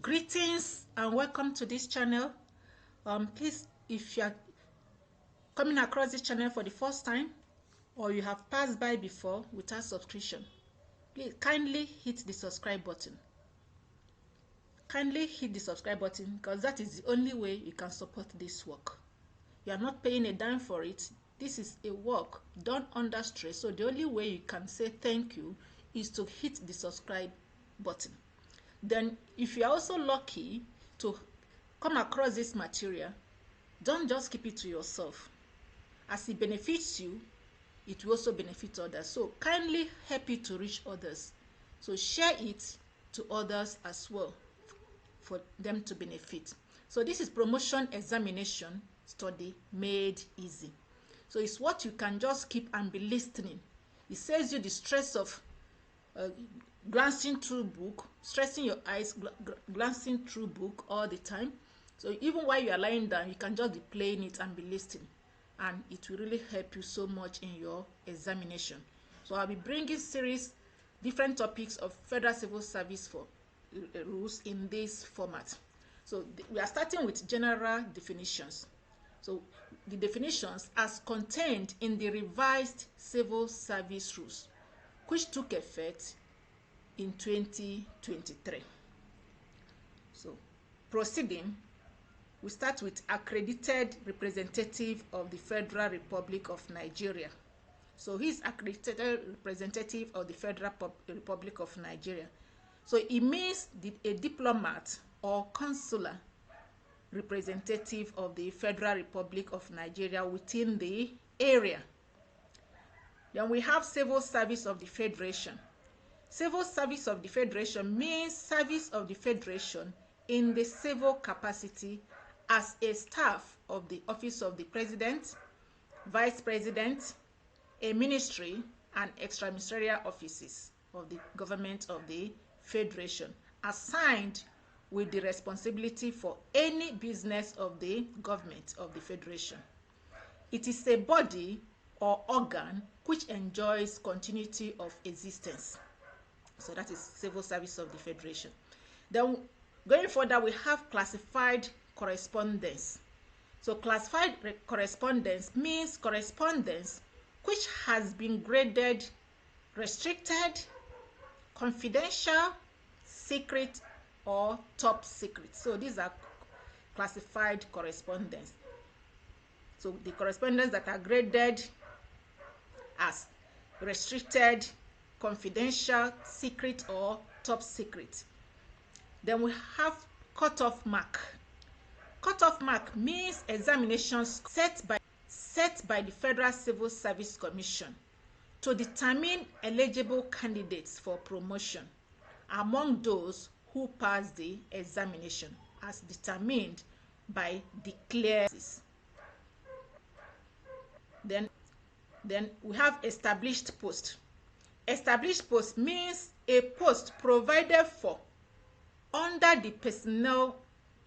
Greetings and welcome to this channel. Please, if you are coming across this channel for the first time or you have passed by before without subscription, please kindly hit the subscribe button. Kindly hit the subscribe button because that is the only way you can support this work. You are not paying a dime for it. This is a work done under stress, so the only way you can say thank you is to hit the subscribe button. Then if you are also lucky to come across this material, don't just keep it to yourself. As it benefits you, it will also benefit others. So kindly help it to reach others. So share it to others as well for them to benefit. So this is promotion examination study made easy. So it's what you can just keep and be listening. It saves you the stress of glancing through book, stressing your eyes, glancing through book all the time. So even while you are lying down, you can just be playing it and be listening, and it will really help you so much in your examination. So I'll be bringing series, different topics of federal civil service for rules in this format. So we are starting with general definitions. So the definitions as contained in the revised civil service rules, which took effect in 2023. So proceeding, we start with accredited representative of the Federal Republic of Nigeria. So he's accredited representative of the Federal Republic of Nigeria. So it means a diplomat or consular representative of the Federal Republic of Nigeria within the area. Then we have civil service of the Federation. Civil service of the Federation means service of the Federation in the civil capacity as a staff of the office of the President, Vice President, a ministry, and extraministerial offices of the government of the Federation, assigned with the responsibility for any business of the government of the Federation. It is a body or organ which enjoys continuity of existence. So that is civil service of the Federation. Then going further, we have classified correspondence. So classified correspondence means correspondence which has been graded restricted, confidential, secret, or top secret. So these are classified correspondence. So the correspondence that are graded as restricted, confidential, secret, or top secret. Then we have cutoff mark. Cutoff mark means examinations set by the Federal Civil Service Commission to determine eligible candidates for promotion among those who pass the examination as determined by declared. Then we have established post. Established post means a post provided for under the personnel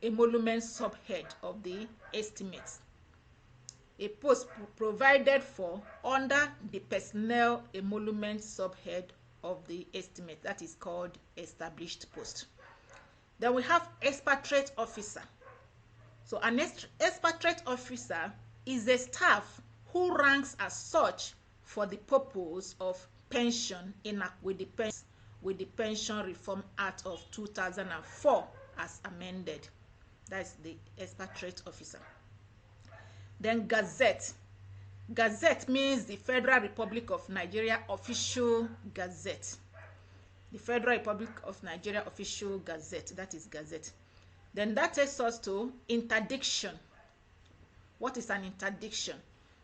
emolument subhead of the estimates. A post provided for under the personnel emolument subhead of the estimate, that is called established post. Then we have expatriate officer. So an expatriate officer is a staff who ranks as such for the purpose of pension with the Pension Reform Act of 2004 as amended. That's the expatriate officer. Then gazette. Gazette means the Federal Republic of Nigeria official gazette. The Federal Republic of Nigeria official gazette, that is gazette. Then that takes us to interdiction. What is an interdiction?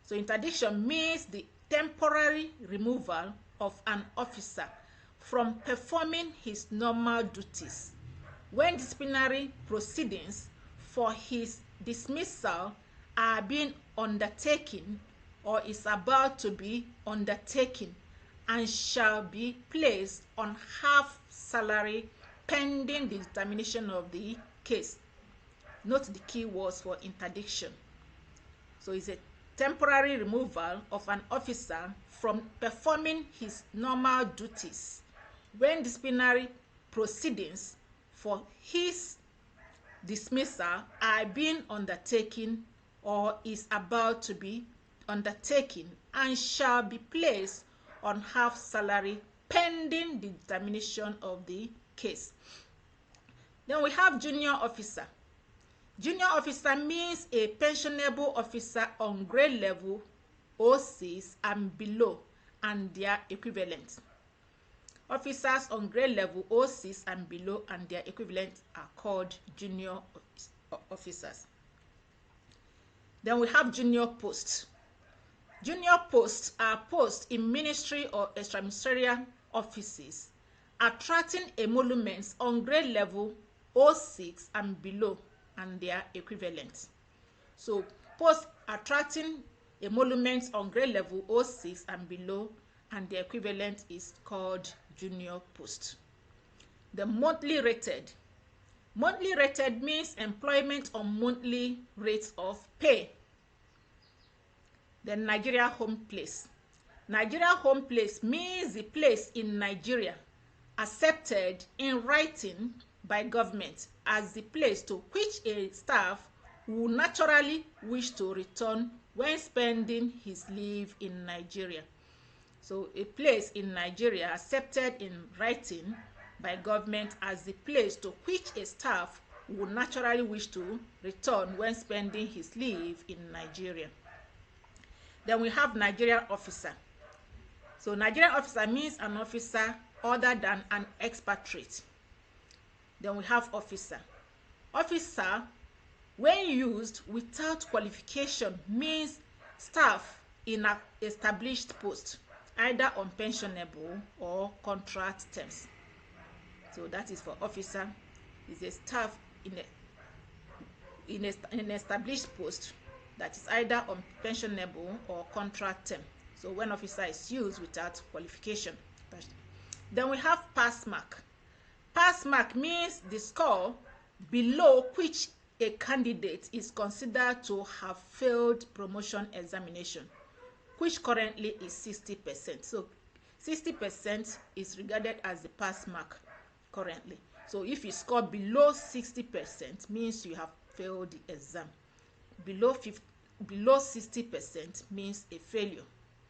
So interdiction means the temporary removal of an officer from performing his normal duties when disciplinary proceedings for his dismissal are being undertaken or is about to be undertaken and shall be placed on half salary pending the determination of the case. Note the key words for interdiction. So it's a temporary removal of an officer from performing his normal duties when disciplinary proceedings for his dismissal are being undertaken or is about to be undertaken and shall be placed on half salary pending the determination of the case. Then we have junior officer. Junior officer means a pensionable officer on grade level 06 and below and their equivalent. Officers on grade level 06 and below and their equivalent are called junior officers. Then we have junior posts. Junior posts are posts in ministry or extraministerial offices attracting emoluments on grade level 06 and below and their equivalent. So posts attracting emoluments on grade level 06 and below and the equivalent is called junior post. The monthly rated. Monthly rated means employment on monthly rates of pay. The Nigeria home place. Nigeria home place means the place in Nigeria accepted in writing by government as the place to which a staff will naturally wish to return when spending his leave in Nigeria. So a place in Nigeria accepted in writing by government as the place to which a staff would naturally wish to return when spending his leave in Nigeria. Then we have Nigerian officer. So Nigerian officer means an officer other than an expatriate. Then we have officer. Officer, when used without qualification, means staff in an established post, either on pensionable or contract terms. So that is for officer. Is a staff in an established post that is either on pensionable or contract term. So when officer is used without qualification. Then we have pass mark. Pass mark means the score below which a candidate is considered to have failed promotion examination, which currently is 60%. So 60% is regarded as the pass mark currently. So if you score below 60% means you have failed the exam. Below 60% means a failure.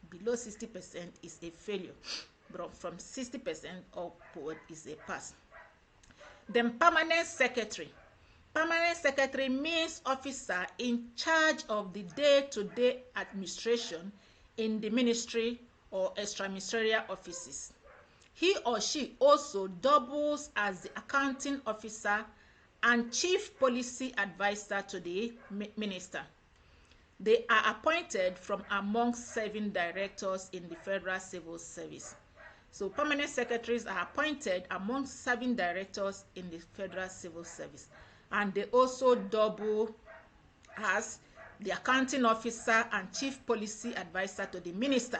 Below 60% is a failure. But from 60% upward is a pass. Then permanent secretary. Permanent secretary means officer in charge of the day-to-day administration in the ministry or extraministerial offices. He or she also doubles as the accounting officer and chief policy advisor to the minister. They are appointed from among serving directors in the Federal Civil Service. So permanent secretaries are appointed among serving directors in the Federal Civil Service. And they also double as the accounting officer and chief policy advisor to the minister.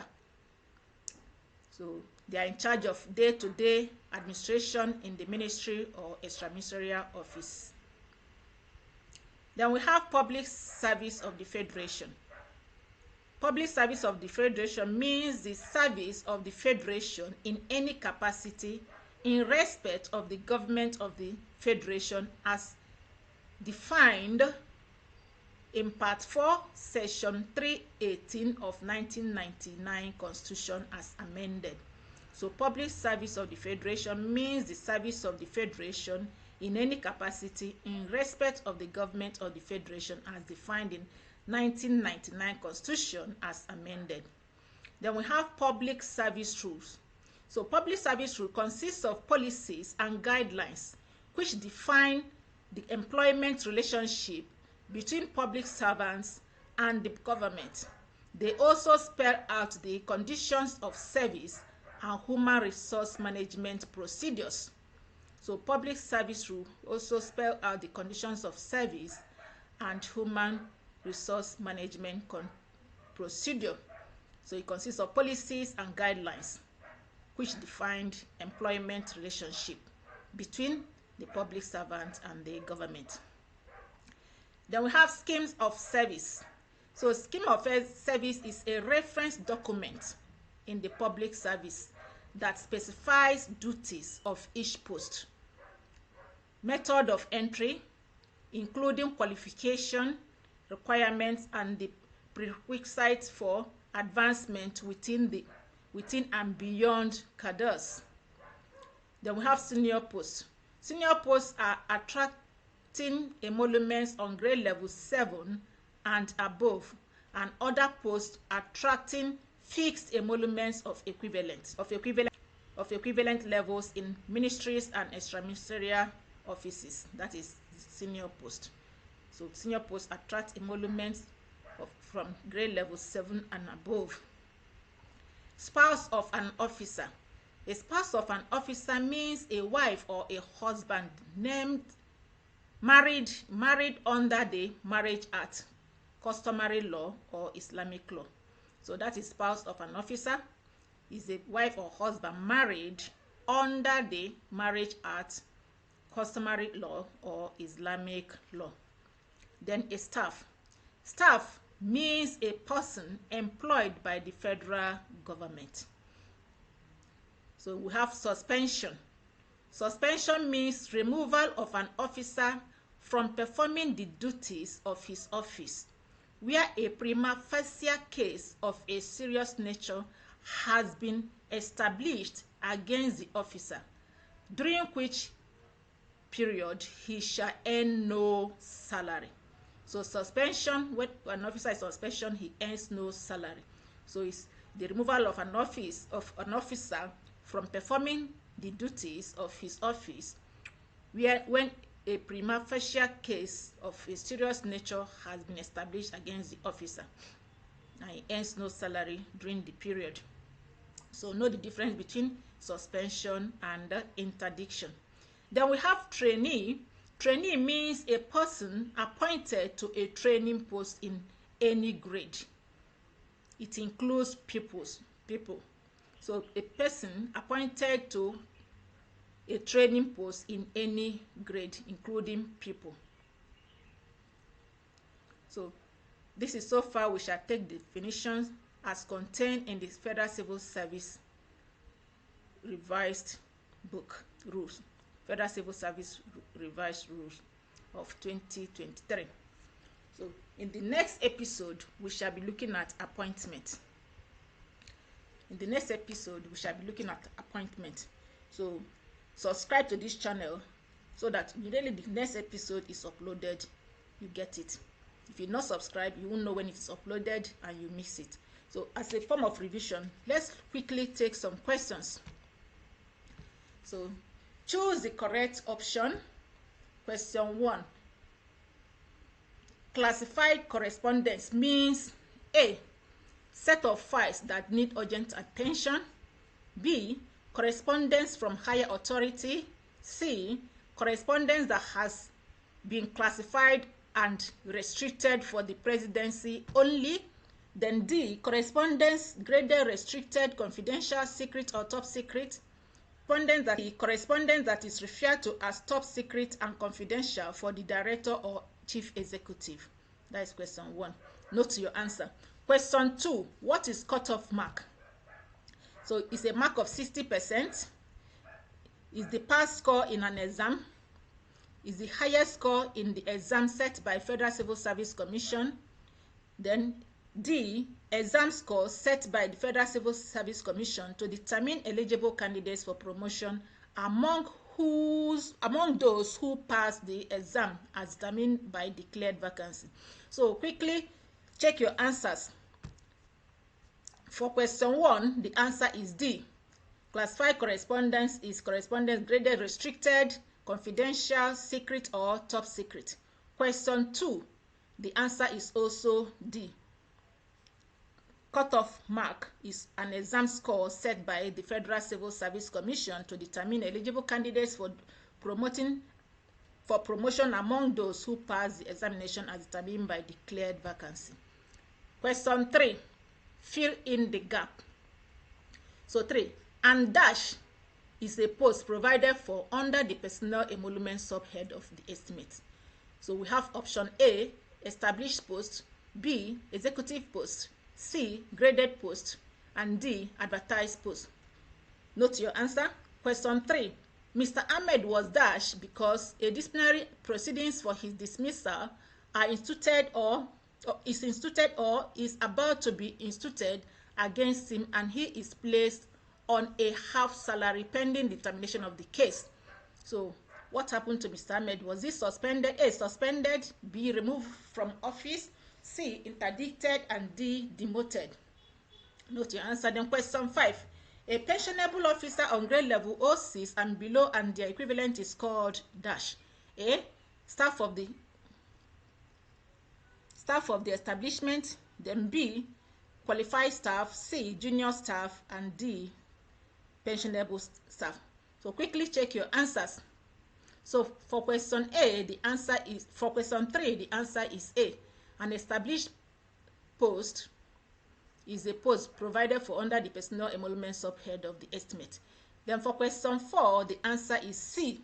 So they are in charge of day-to-day administration in the ministry or extraministerial office. Then we have public service of the Federation. Public service of the Federation means the service of the Federation in any capacity in respect of the government of the Federation as defined in Part 4, Section 318 of 1999 Constitution as amended. So public service of the Federation means the service of the Federation in any capacity in respect of the government of the Federation as defined in 1999 Constitution as amended. Then we have public service rules. So public service rule consists of policies and guidelines which define the employment relationship between public servants and the government. They also spell out the conditions of service and human resource management procedures. So public service rule also spell out the conditions of service and human resource management procedure. So it consists of policies and guidelines which define employment relationship between the public servant and the government. Then we have schemes of service. So scheme of service is a reference document in the public service that specifies duties of each post. method of entry, including qualification, requirements, and the prerequisites for advancement within and beyond cadres. Then we have senior posts. Senior posts are attracting emoluments on grade level 7 and above, and other posts attracting fixed emoluments of equivalent levels in ministries and extraministerial offices. That is senior post. So senior posts attract emoluments from grade level 7 and above. Spouse of an officer. A spouse of an officer means a wife or a husband married under the Marriage Act, customary law, or Islamic law. So that is spouse of an officer is a wife or husband married under the Marriage Act, customary law, or Islamic law. Then a staff. Staff means a person employed by the federal government. So we have suspension. Suspension means removal of an officer from performing the duties of his office, where a prima facie case of a serious nature has been established against the officer, during which period he shall earn no salary. So suspension, when an officer is suspension, he earns no salary. So it's the removal of an officer from performing the duties of his office, when a prima facie case of a serious nature has been established against the officer, and he earns no salary during the period. So know the difference between suspension and interdiction. Then we have trainee. Trainee means a person appointed to a training post in any grade. It includes people. So a person appointed to a training post in any grade, including people. So this is so far. We shall take definitions as contained in the Federal Civil Service revised book rules. Federal Civil Service revised rules of 2023. So in the next episode, we shall be looking at appointment. So subscribe to this channel so that immediately the next episode is uploaded, you get it. If you not subscribe, you won't know when it's uploaded and you miss it. So as a form of revision, let's quickly take some questions. So choose the correct option. Question 1. Classified correspondence means A. Set of files that need urgent attention. B. Correspondence from higher authority. C. Correspondence that has been classified and restricted for the presidency only. Then D. Correspondence graded restricted, confidential, secret, or top secret. Correspondence that is referred to as top secret and confidential for the director or chief executive. That is question 1. Note your answer. Question 2. What is cutoff mark? So it's a mark of 60%. Is the pass score in an exam. Is the highest score in the exam set by Federal Civil Service Commission. Then D. Exam score set by the Federal Civil Service Commission to determine eligible candidates for promotion among those who pass the exam as determined by declared vacancy. So quickly check your answers. For question 1, the answer is D. Classified correspondence is correspondence graded restricted, confidential, secret, or top secret. Question 2, the answer is also D. Cutoff mark is an exam score set by the Federal Civil Service Commission to determine eligible candidates for promotion among those who pass the examination as determined by declared vacancy. Question 3, fill in the gap. So 3, and dash is a post provided for under the personnel emolument subhead of the estimate. So we have option A, established post, B, executive post, C, graded post, and D, advertised post. Note your answer. Question 3, Mr. Ahmed was dashed because a disciplinary proceedings for his dismissal are instituted or is about to be instituted against him, and he is placed on a half salary pending determination of the case. So what happened to Mr. Ahmed? Was he suspended? A, suspended. B, removed from office. C, interdicted. And D, demoted. Note your answer. Then question 5. A pensionable officer on grade level 06 and below and their equivalent is called dash. A, staff of the establishment. Then B, qualified staff. C, junior staff. And D, pensionable staff. So quickly check your answers. So for question A, the answer is, for question 3, the answer is A. An established post is a post provided for under the personal emolument subhead of the estimate. Then for question 4, the answer is C.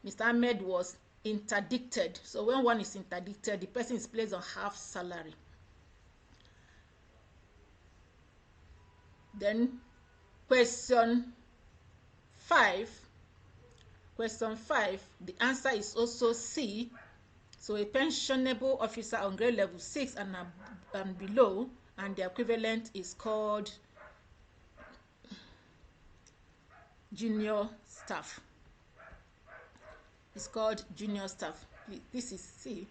Mr. Ahmed was interdicted. So when one is interdicted, the person is placed on half salary. Then question 5, the answer is also C. So a pensionable officer on grade level 6 and below, and the equivalent is called junior staff. It's called junior staff. This is C.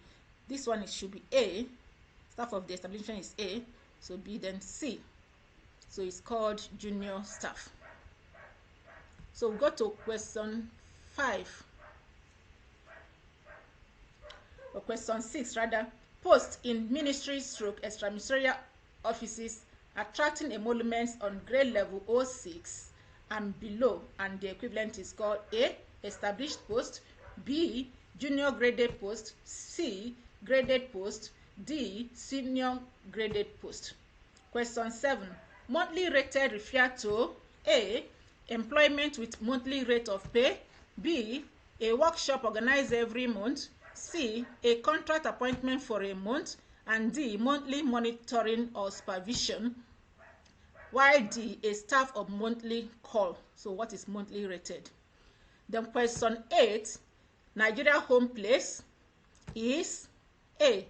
This one, it should be A. Staff of the establishment is A. So B, then C. So it's called junior staff. So we go to question 5. Or question 6 rather. Post in ministry/extraministerial offices attracting emoluments on grade level 06 and below, and the equivalent is called A, established post. B, junior graded post. C, graded post. D, senior graded post. Question 7. Monthly rated refer to A, employment with monthly rate of pay. B, a workshop organized every month. C, a contract appointment for a month. And D, monthly monitoring or supervision. While D, a staff of monthly call. So what is monthly rated? Then question 8, Nigeria home place is A,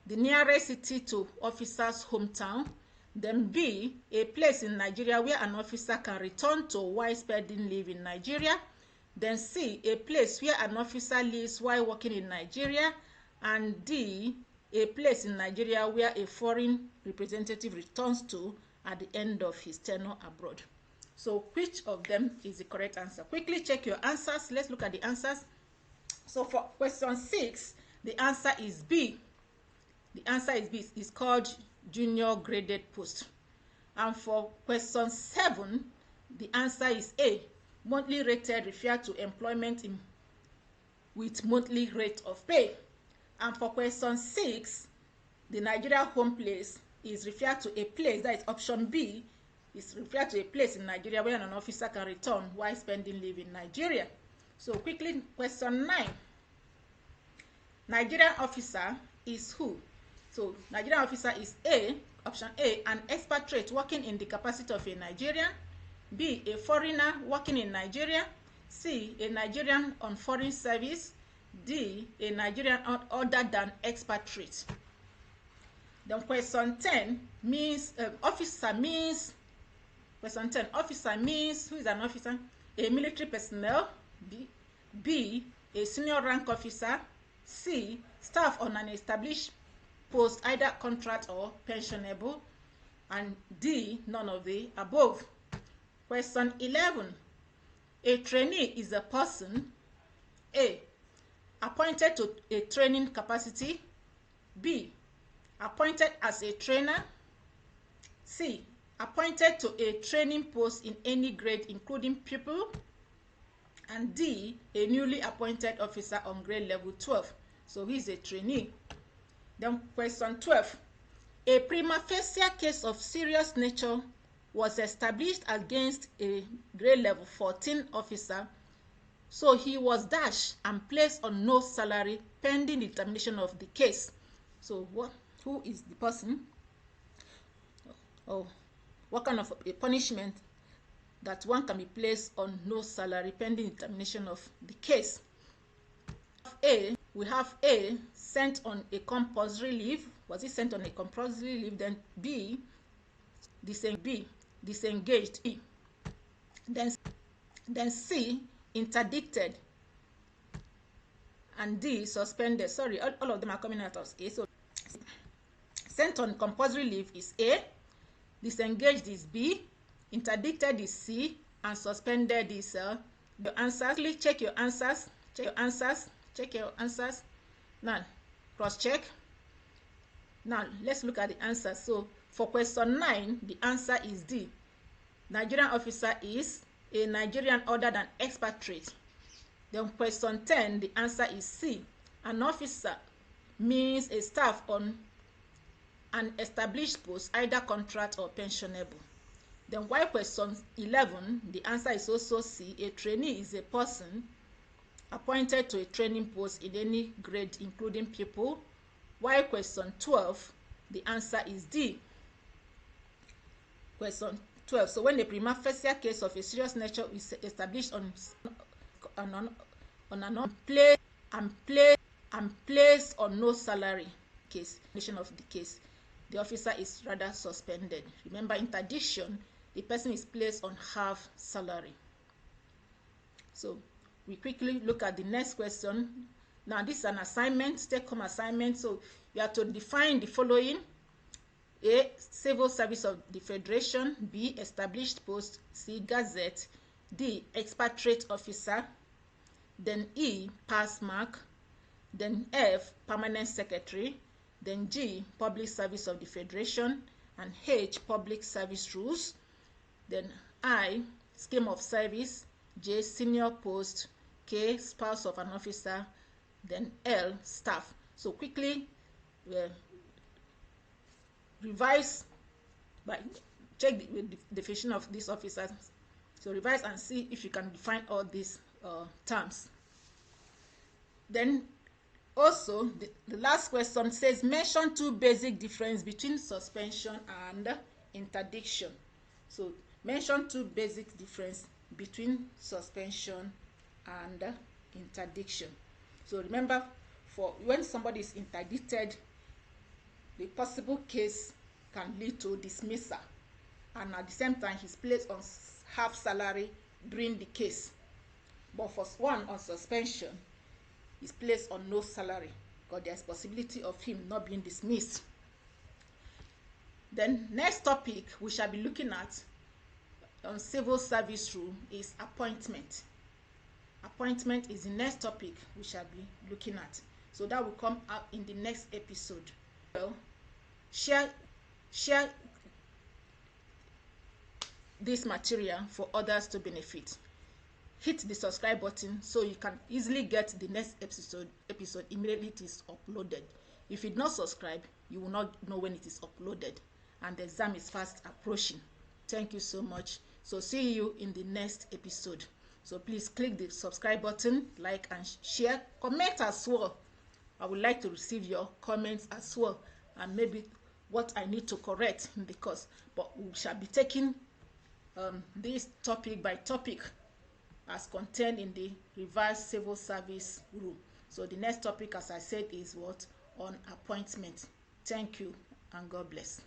the nearest city to officer's hometown. Then B, a place in Nigeria where an officer can return to while spending leave in Nigeria. Then C, a place where an officer lives while working in Nigeria. And D, a place in Nigeria where a foreign representative returns to at the end of his tenure abroad. So which of them is the correct answer? Quickly check your answers. Let's look at the answers. So for question 6, the answer is B. The answer is B. It's called junior graded post. And for question 7, the answer is A. Monthly rated refer to employment with monthly rate of pay. And for question 6, the Nigeria home place is referred to a place, that is option B, is referred to a place in Nigeria where an officer can return while spending leave in Nigeria. So quickly, question 9. Nigerian officer is who? So Nigerian officer is A, option A, an expatriate working in the capacity of a Nigerian. B, a foreigner working in Nigeria. C, a Nigerian on foreign service. D, a Nigerian other than expatriate. Then question 10 means officer means, question 10, officer means, who is an officer? A military personnel. B, a senior rank officer. C, staff on an established post, either contract or pensionable. And D, none of the above. Question 11. A trainee is a person A, appointed to a training capacity. B, appointed as a trainer. C, appointed to a training post in any grade including pupil. And D, a newly appointed officer on grade level 12. So he is a trainee. Then question 12. A prima facie case of serious nature was established against a grade level 14 officer. So he was dashed and placed on no salary pending determination of the case. So who is the person? Oh, what kind of a punishment that one can be placed on no salary pending determination of the case. We have A, sent on a compulsory leave. Was he sent on a compulsory leave? Then B, disengaged. E. Then C, interdicted. And D, suspended. Sorry, all of them are coming out as A. So sent on compulsory leave is A, disengaged is B, interdicted is C, and suspended is the answers. Please check your answers. Check your answers. Now, cross-check. Now, let's look at the answers. So, for question 9, the answer is D. Nigerian officer is a Nigerian other than expatriate. Then question 10, the answer is C. An officer means a staff on an established post, either contract or pensionable. Then while question 11, the answer is also C. A trainee is a person appointed to a training post in any grade, including pupil. While question 12, the answer is D. Question 12. So when the prima facie case of a serious nature is established on an placed on no salary case, of the case, the officer is rather suspended. Remember, interdiction, the person is placed on half salary. So we quickly look at the next question. Now this is an assignment, take-home assignment. So you have to define the following: A, civil service of the federation; B, established post; C, gazette; D, expatriate officer; then E, pass mark; then F, permanent secretary; then G, public service of the federation; and H, public service rules; then I, scheme of service; J, senior post; K, spouse of an officer; then L, staff. So quickly revise by check the definition of these officers. So revise and see if you can define all these terms. Then also the last question says mention two basic difference between suspension and interdiction. So mention two basic difference between suspension and interdiction. So remember, for when somebody is interdicted, the possible case can lead to dismissal, and at the same time he's placed on half salary during the case. But for one on suspension, he's placed on no salary because there's possibility of him not being dismissed. Then next topic we shall be looking at on civil service rule is appointment. Appointment is the next topic we shall be looking at. So that will come out in the next episode. Well, share this material for others to benefit. Hit the subscribe button so you can easily get the next episode immediately it is uploaded. If you do not subscribe, you will not know when it is uploaded, and the exam is fast approaching. Thank you so much. So see you in the next episode. So please click the subscribe button, like and share, comment as well. I would like to receive your comments as well, and maybe what I need to correct in the course. But we shall be taking this topic by topic as contained in the revised civil service rule. So the next topic, as I said, is what? On appointment. Thank you and God bless.